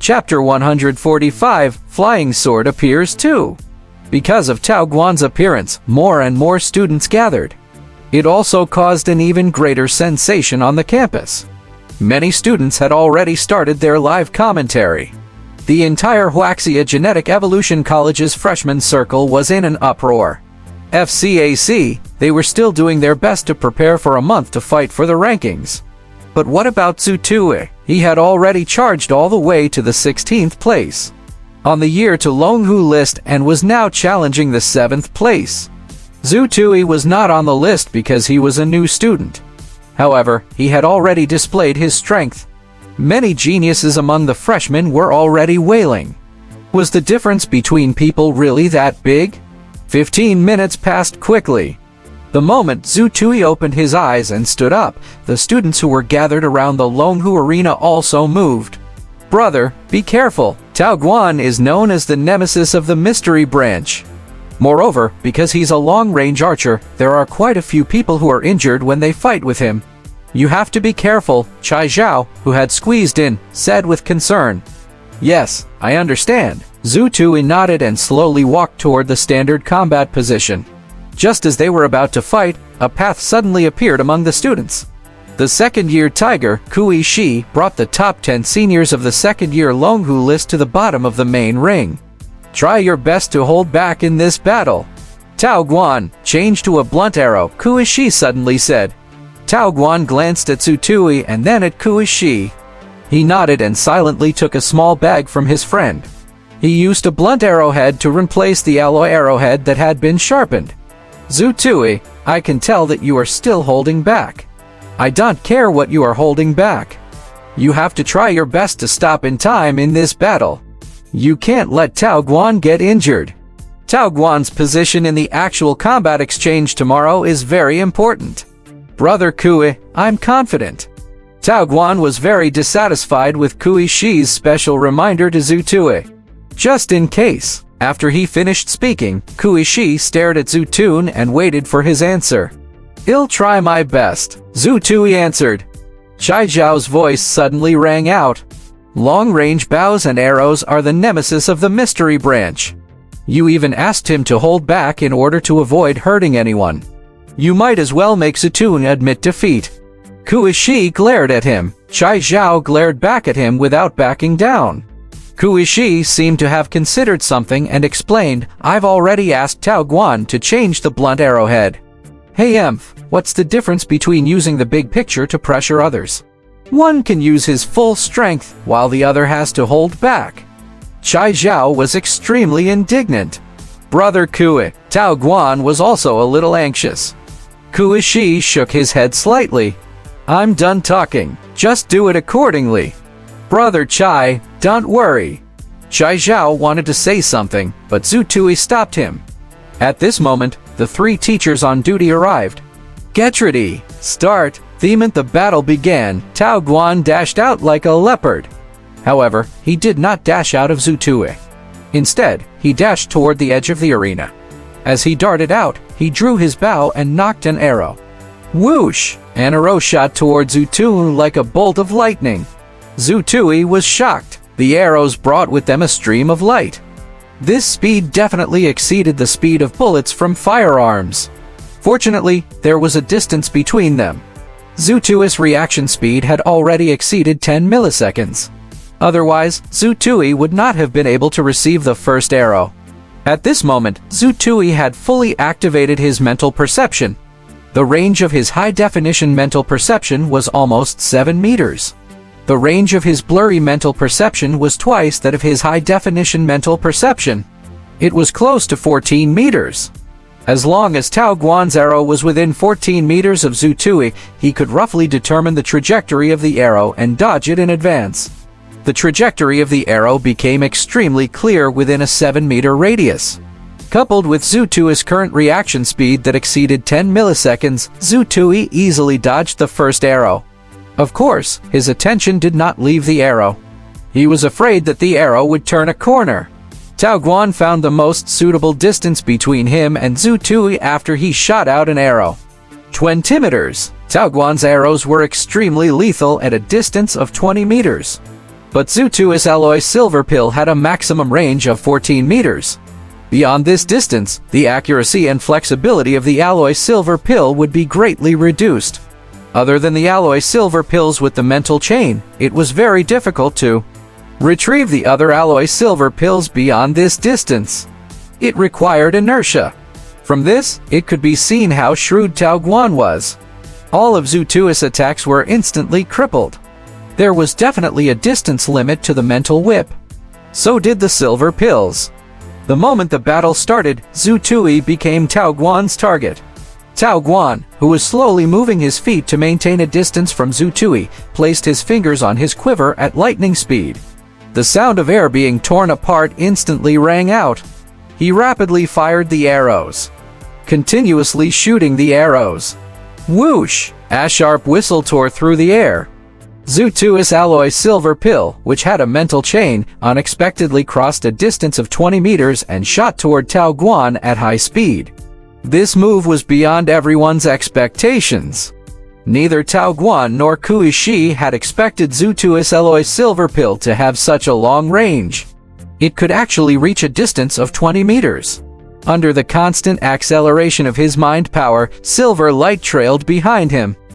Chapter 145, Flying Sword appears too. Because of Tao Guan's appearance, more and more students gathered. It also caused an even greater sensation on the campus. Many students had already started their live commentary. The entire Wuxia Genetic Evolution College's freshman circle was in an uproar. FCAC, they were still doing their best to prepare for a month to fight for the rankings. But what about Zhu Tui? He had already charged all the way to the 16th place on the year to Longhu list and was now challenging the 7th place. Zhu Tui was not on the list because he was a new student. However, he had already displayed his strength. Many geniuses among the freshmen were already wailing. Was the difference between people really that big? 15 minutes passed quickly. The moment Zhu Tui opened his eyes and stood up, the students who were gathered around the Longhu arena also moved. Brother, be careful. Tao Guan is known as the nemesis of the mystery branch. Moreover, because he's a long-range archer, there are quite a few people who are injured when they fight with him. You have to be careful, Chai Zhao, who had squeezed in, said with concern. Yes, I understand. Zhu Tui nodded and slowly walked toward the standard combat position. Just as they were about to fight, a path suddenly appeared among the students. The second-year Tiger, Kui Shi, brought the top 10 seniors of the second-year Longhu list to the bottom of the main ring. Try your best to hold back in this battle. Tao Guan, change to a blunt arrow, Kui Shi suddenly said. Tao Guan glanced at Zhu Tui and then at Kui Shi. He nodded and silently took a small bag from his friend. He used a blunt arrowhead to replace the alloy arrowhead that had been sharpened. Zhu Tui, I can tell that you are still holding back. I don't care what you are holding back. You have to try your best to stop in time in this battle. You can't let Tao Guan get injured. Tao Guan's position in the actual combat exchange tomorrow is very important. Brother Kui, I'm confident. Tao Guan was very dissatisfied with Kui Shi's special reminder to Zhu Tui. Just in case. After he finished speaking, Kui Shi stared at Zhu Tui and waited for his answer. I'll try my best, Zhu Tui answered. Chai Zhao's voice suddenly rang out. Long-range bows and arrows are the nemesis of the mystery branch. You even asked him to hold back in order to avoid hurting anyone. You might as well make Zhu Tui admit defeat. Kui Shi glared at him. Chai Zhao glared back at him without backing down. Kui Shi seemed to have considered something and explained, I've already asked Tao Guan to change the blunt arrowhead. Hey Emph, what's the difference between using the big picture to pressure others? One can use his full strength, while the other has to hold back. Chai Zhao was extremely indignant. Brother Kui, Tao Guan was also a little anxious. Kui Shi shook his head slightly. I'm done talking, just do it accordingly. Brother Chai, don't worry. Chai Zhao wanted to say something, but Zhu Tui stopped him. At this moment, the 3 teachers on duty arrived. Get ready, start. The moment the battle began, Tao Guan dashed out like a leopard. However, he did not dash out of Zhu Tui. Instead, he dashed toward the edge of the arena. As he darted out, he drew his bow and knocked an arrow. Whoosh! An arrow shot toward Zhu Tui like a bolt of lightning. Zhu Tui was shocked. The arrows brought with them a stream of light. This speed definitely exceeded the speed of bullets from firearms. Fortunately, there was a distance between them. Zhu Tui's reaction speed had already exceeded 10 milliseconds. Otherwise, Zhu Tui would not have been able to receive the first arrow. At this moment, Zhu Tui had fully activated his mental perception. The range of his high-definition mental perception was almost 7 meters. The range of his blurry mental perception was twice that of his high-definition mental perception. It was close to 14 meters. As long as Tao Guan's arrow was within 14 meters of Zhu Tui, he could roughly determine the trajectory of the arrow and dodge it in advance. The trajectory of the arrow became extremely clear within a 7-meter radius. Coupled with Zhu Tui's current reaction speed that exceeded 10 milliseconds, Zhu Tui easily dodged the first arrow. Of course, his attention did not leave the arrow. He was afraid that the arrow would turn a corner. Tao Guan found the most suitable distance between him and Zhu Tui after he shot out an arrow. 20 meters. Tao Guan's arrows were extremely lethal at a distance of 20 meters. But Zhutui's alloy silver pill had a maximum range of 14 meters. Beyond this distance, the accuracy and flexibility of the alloy silver pill would be greatly reduced. Other than the alloy silver pills with the mental chain, it was very difficult to retrieve the other alloy silver pills beyond this distance. It required inertia. From this, it could be seen how shrewd Tao Guan was. All of Zhutui's attacks were instantly crippled. There was definitely a distance limit to the mental whip. So did the silver pills. The moment the battle started, Zhutui became Tao Guan's target. Tao Guan, who was slowly moving his feet to maintain a distance from Zhutui, placed his fingers on his quiver at lightning speed. The sound of air being torn apart instantly rang out. He rapidly fired the arrows, continuously shooting the arrows. Whoosh! A sharp whistle tore through the air. Zhutui's alloy silver pill, which had a mental chain, unexpectedly crossed a distance of 20 meters and shot toward Tao Guan at high speed. This move was beyond everyone's expectations. Neither Tao Guan nor Kui Shi had expected Zhutui's alloy silver pill to have such a long range. It could actually reach a distance of 20 meters. Under the constant acceleration of his mind power, silver light trailed behind him.